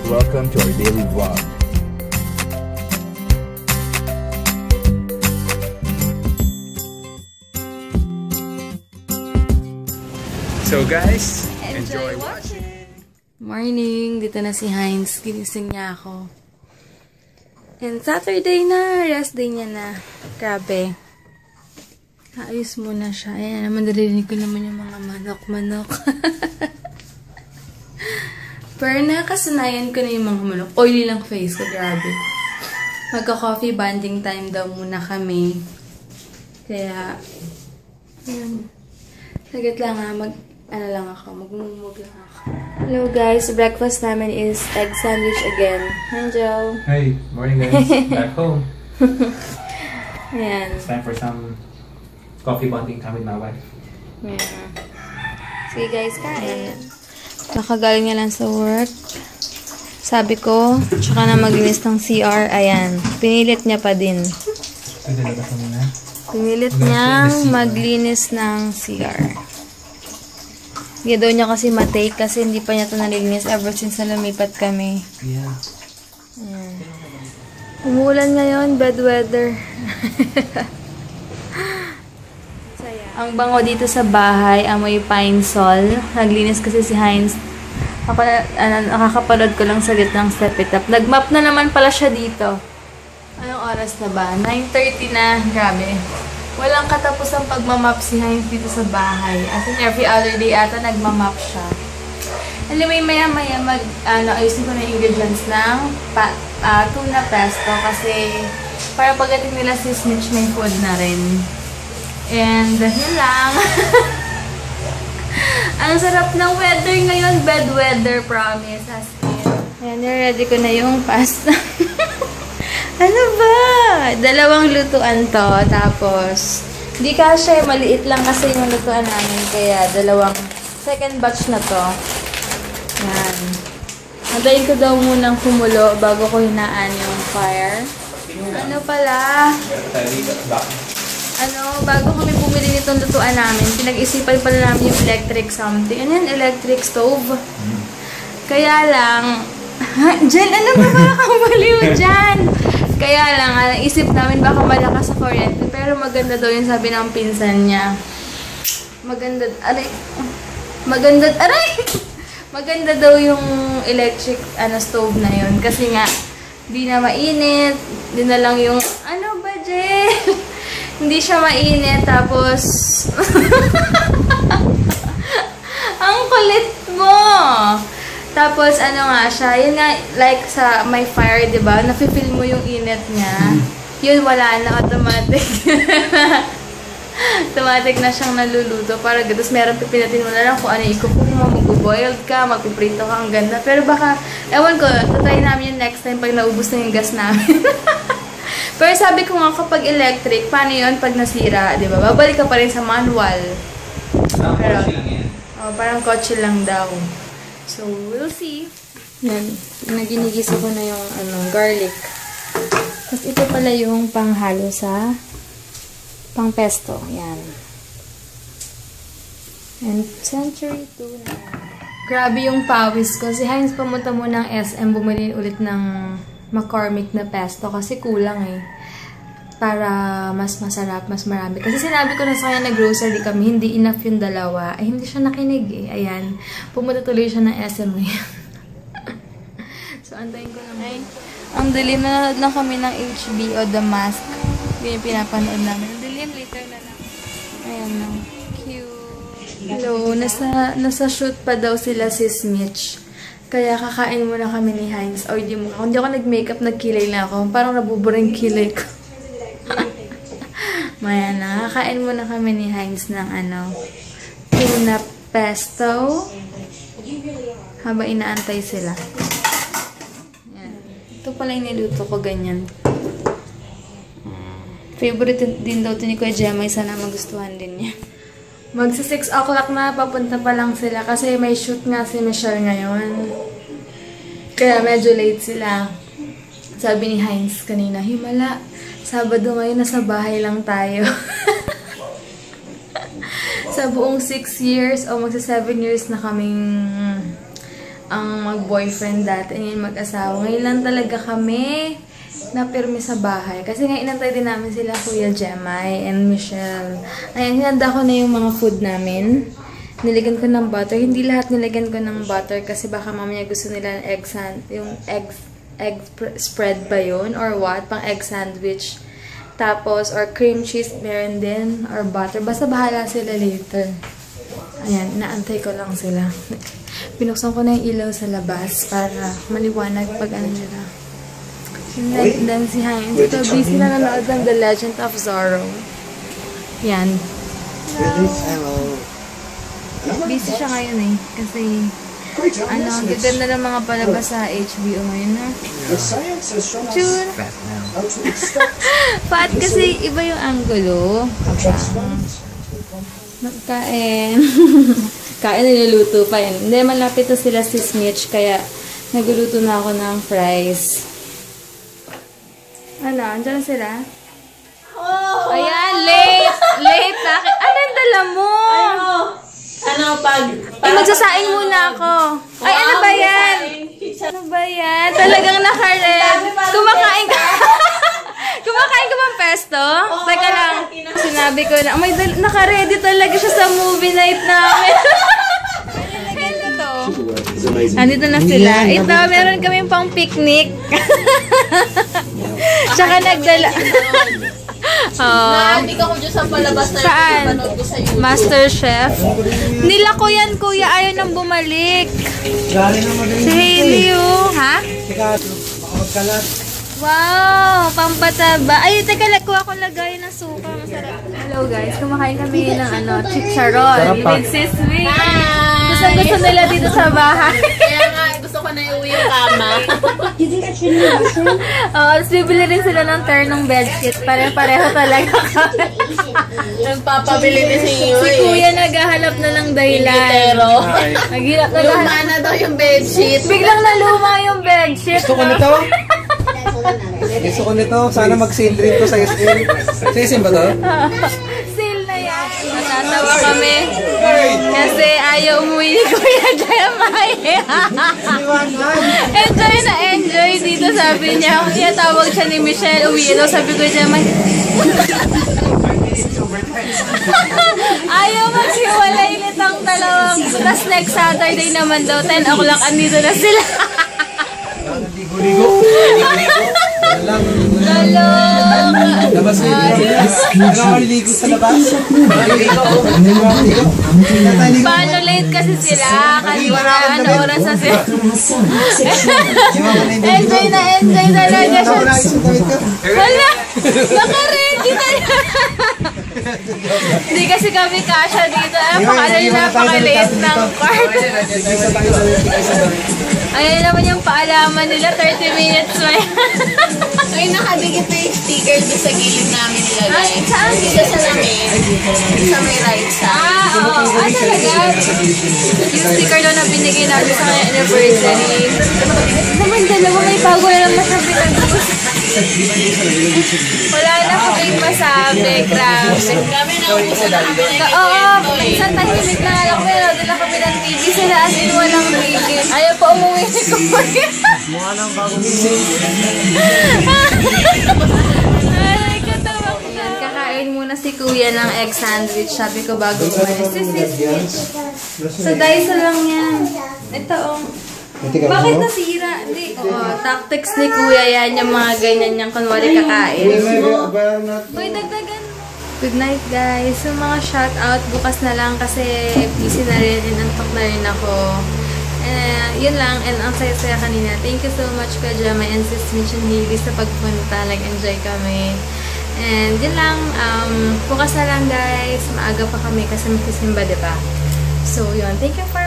Welcome to our daily vlog. So guys, enjoy watching. Morning, dito na si Heinz. Ginising niya ako. And Saturday na, rest day niya na. Grabe. Ayos muna siya. Ayan, naman narinig ko naman yung mga manok-manok. Pero nakasanayan ko na yung mga manok. Oily lang face ko, grabe. Magka-coffee bonding time daw muna kami. Kaya, ayan. Sagit lang ha, magmumug lang ako. Hello guys, breakfast namin is egg sandwich again. Hi Joe. Hey, morning guys. Back home. Ayan. It's time for some coffee bonding time with my wife. Yeah. Sige guys, kain. Nakagaling niya lang sa work. Sabi ko, tsaka na maglinis ng CR. Ayan. Pinilit niya pa din. Pinilit niyang maglinis ng CR. Hindi daw niya kasi matake kasi hindi pa niya ito nalilinis ever since na lumipat kami. Yeah. Umuulan ngayon, bad weather. Ang bango dito sa bahay, amoy pine sol. Naglinis kasi si Heinz. Ako nakakapanood ko lang saglit ng Step It Up. Nagmap na naman pala siya dito. Anong oras na ba? 9:30 na. Grabe. Walang katapos ang pagmamap si Heinz dito sa bahay. As in, every other day ata nagmamap siya. Anyway, maya-maya ayusin ko na yung ingredients ng tuna pesto kasi para pagdating nila si Snitch may food na rin. And yun lang. Ang sarap ng weather ngayon. Bad weather, promise. As in. Ayan, ready ko na yung pasta. Ano ba? Dalawang lutuan to. Tapos, di kasi maliit lang kasi yung lutuan namin. Kaya, second batch na to. Yan. Antayin ko daw munang kumulo bago ko hinaan yung fire. Ano pala? Bago kami bumili nitong lutuan namin, pinag-isipan pala namin yung electric something. Ano yan? Electric stove. Kaya lang, Jen, ano ba para kang baliw dyan? Kaya lang, isip namin baka malakas sa kuryente. Pero maganda daw yung sabi ng pinsan niya. Maganda daw yung electric stove na yun. Kasi nga, di na mainit. Di na lang yung, ano ba, Jen? Hindi siya mainit. Tapos, ang kulit mo! Tapos, nga siya, yun nga, like sa may fire, diba? Nafe-feel mo yung init niya. Yun, wala na, automatic. Automatic na siyang naluluto. Para tapos meron pipinatin mo na lang kung ano i-cook mo, mag-boiled ka, magpiprito ka, ang ganda. Pero baka, ewan ko, tatry namin yung next time pag naubos na yung gas namin. Pero sabi ko nga, kapag electric, paano yun pag nasira, diba? Babalik ka pa rin sa manual. Pero, parang kotse lang daw. So, we'll see. Yan. Naginigisa ko na yung garlic. Tapos ito pala yung panghalo sa pang-pesto. Yan. And century 2 na. Grabe yung pawis ko. Si Heinz pumunta muna ng SM. Bumili ulit ng McCormick na pesto kasi kulang eh. Para mas masarap, mas marami. Kasi sinabi ko na sa kanya na grocery kami, hindi enough yung dalawa. Ay, hindi siya nakinig eh. Ayan. Pumunta tuloy siya ng SM ngayon. So, antayin ko lang. Ay, ang dilim. Nanonood lang kami ng HBO The Mask. Yung pinapanood namin. Ang dilim, later na lang. Ayan lang. Cute. Hello. Nasa shoot pa daw sila si Mitch. Kaya kakain muna kami ni Heinz. O, hindi mo. Kung di ako nag-makeup, nagkilay na ako. Parang nabuburing kilay ko. Maya na. Kakain muna kami ni Heinz ng tuna pesto. Habang inaantay sila. Yan. Ito pala yung niluto ko ganyan. Favorite din daw ito ni Kuya Gemma. Sana magustuhan din niya. Magsa 6 o'clock na. Papunta pa lang sila. Kasi may shoot nga si Michelle ngayon. Kaya medyo late sila. Sabi ni Heinz kanina, himala. Sabado ngayon, nasa bahay lang tayo. Sa buong 6 years, o magsa 7 years na kaming ang mag-boyfriend dati, ngayon mag-asawa. Ngayon lang talaga kami napirmi sa bahay. Kasi nga inantay din namin sila Kuya Jemai and Michelle. Ayan, hinanda ko na yung mga food namin. Nilagyan ko ng butter. Hindi lahat nilagyan ko ng butter kasi baka mamaya gusto nila ng egg spread ba yun? Or what? Pang egg sandwich. Tapos, or cream cheese, meron din. Or butter. Basta bahala sila later. Ayan, inaantay ko lang sila. Binuksan ko na yung ilaw sa labas para maliwanag pag ano nila. And then si Heinz, ito busy na nanood ng The Legend of Zorro. Yan. Hello. Busy siya ngayon eh. Kasi, ano, ganda ng mga palabas sa HBO ngayon na. June. Pat kasi iba yung angulo. Magkain. Kain niluluto pa yun. Hindi, malapit na sila si Snitch, kaya nagluluto na ako ng fries. Ano, andyan sila? Oh! Ayan, late! Late! Bakit? Anong dala mo? Ano, pag magsasaing muna ako. Ay, ano ba yan? Ano ba yan? Talagang naka-red. Kumakain ka. Kumakain ka bang pesto? Teka lang. Sinabi ko na, may naka-ready talaga siya sa movie night namin. Ano to? Andito na sila. Ito, meron kaming pang picnic. Tsaka nagdala. Naadik ako dyan sa palabas na saan? Panood ko sa YouTube. Master Chef. Nila ko yan, kuya. Ayaw nang bumalik. Si Hailey, oh. Ha? Wow! Pampataba. Ay, teka, kuha ko lagay ng suka. Masarap. Hello, guys. Kumakain kami ng chicharon with sesame. Gusto nila dito sa bahay. Kaya nga, gusto ko na iuwi yung kama. Tapos bibili rin sila ng ternong bedsheet. Pare-pareho talaga kami. Nagpapabili din si Iyo. Si Kuya naghahanap na ng dahilan. Pero, Naghirap na luma na daw yung bedsheet. Biglang naluma yung bedsheet. Gusto ko nito. Gusto ko nito. Sana mag-sale rin to sa SM. Sa SM ba to? Sale na yan. Natatawa kami. Kasi ayaw umuwi ni Kuya Jemai. Enjoy na enjoy dito, sabi niya. Kaya tawag siya ni Michelle. Uwi daw, sabi ko Jemai. Ayaw maghiwalay nitong dalawang. Tapos next Saturday naman daw, 10 o'clock, andito na sila. Ligo-ligo. Lalo. Labas na ligo sa labas. Paano late kasi sila? Kanina, ano oras na sila? Enjoy na enjoy talaga siya. Wala! Naka-ready talaga. Hindi kasi kami kasha dito. Napaka-late ng part. Ayan naman yung paalaman nila, 30 minutes pa yan. Ay, nakadikit na yung sticker doon sa gilid namin nilagay. Saan? Dito sa lamin. Sa may right side. Oo. Talaga? Yung sticker doon na binigay namin sa kanya anniversary. Naman dalawa, may bago na naman sa pinag-uus. Wala na kaming masabi, grabe. Kami na uso na kami na Oo, isang tahimik na lang, pero doon lang kami ng TV. Sila as in walang tigil. Ayaw pa umuwi ni Kuya. Mukha ng bagong gising. Ay, katawa ko. Kakain muna si Kuya ng egg sandwich. Sabi ko bago umalis. Sandwich. Sa Daiso lang yan. Ito, oh. Bakit nasira? Hindi. Oo, tactics ni Kuya yan. Yung mga ganyan niyang kunwari kakain. Uy, dagdagan mo. Good night, guys. So, mga shoutout. Bukas na lang kasi busy na rin. Inantok na rin ako. Yun lang. And ang saya-saya kanina. Thank you so much, Kuya Jemai and Sis Mitch and Hailey sa pagpunta. Nag-enjoy kami. And yun lang. Bukas na lang, guys. Maaga pa kami kasi magsisimba, diba? So, yun. Thank you for